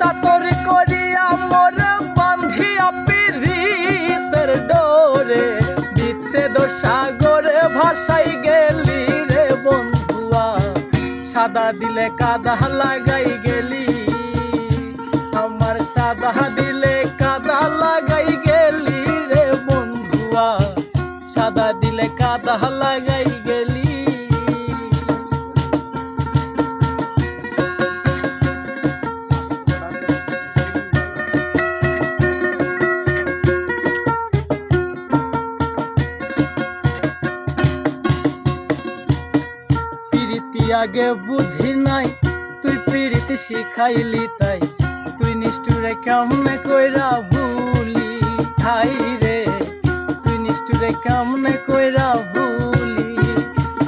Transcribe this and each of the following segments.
চাতর করিয়া মোরে বান্ধিয়া পিরিতের ডোরে বিচ্ছেদ সাগরে ভাসাই গেলি রে বন্ধুয়া সাদা দিলে কাদা লাগাই গেলি আমার সাদা দিলে কাদা লাগাই গেলি রে বন্ধুয়া সাদা দিলে কাদা লাগাই গেলি। প্রীতি আগে বুঝি নাই তুই প্রীতি শিখাইলি তাই তুই নিষ্ঠুরে কেমনে কইরা ভুলি ঠাই রে তুই নিষ্ঠুরে কেমনে কইরা ভুলি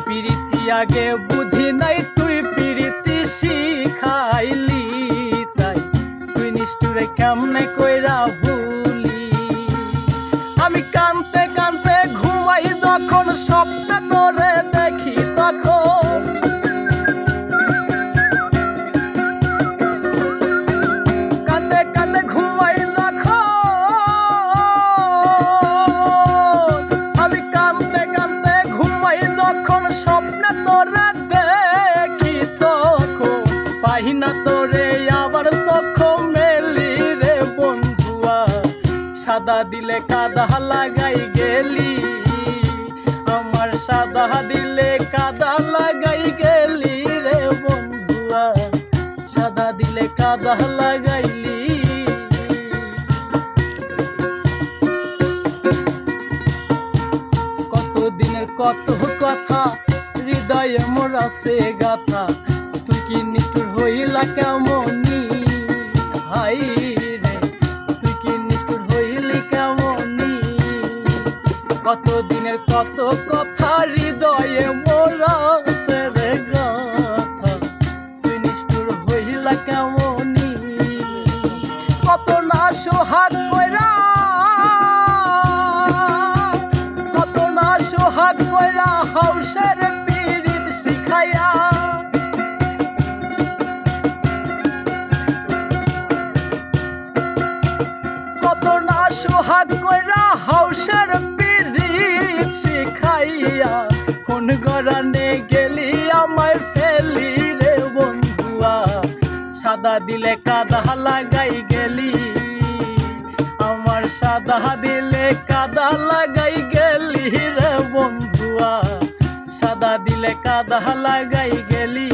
প্রীতি আগে বুঝি নাই তুই প্রীতি শিখাইলি তাই তুই নিষ্ঠুরে কেমনে কইরা ভুলি আমি কানতে কানতে ঘুমাই যখন স্বপ্নে তোরে দেখি তখন কাঁদতে কাঁদতে ঘুমাই যখন আমি কাঁদতে কাঁদতে ঘুমাই যখন স্বপ্নে তোরে দেখি তখন পাই না তোরে আবার চোখ মেলি রে বন্ধুয়া সাদা দিলে কাদা লাগাই গেলি আমার সাদা দিলে কাদা লাগাই গেলি রে বন্ধুয়া সাদা দিলে কাদা লাগাইলি। কত দিনের কত কথা হৃদয়ে মোর আছে গাথা তুই কি নিষ্ঠুর হইলা কেমনি হাই রে তুই কি নিষ্ঠুর হইলি কেমনি কত দিনের কত কথা হৃদয়ে মোর আছে রে গাথা তুই নিষ্ঠুর হইলা কেমনি কত না সোহাগ কইরা কত না সোহাগ কইরা হাউসের পীড়িত শিখাইয়া কত না সোহাগ কইরা হাউসের পীড়িত শিখাইয়া কোন গরানে গেলি আমায় ফেলি রে বন্ধুয়া সাদা দিলে কাদা লাগাই গেলি আমার সাদা দিলে কাদা লাগাই গেলি রে বন্ধুয়া সাদা দিলে কাদা লাগাই গেলি।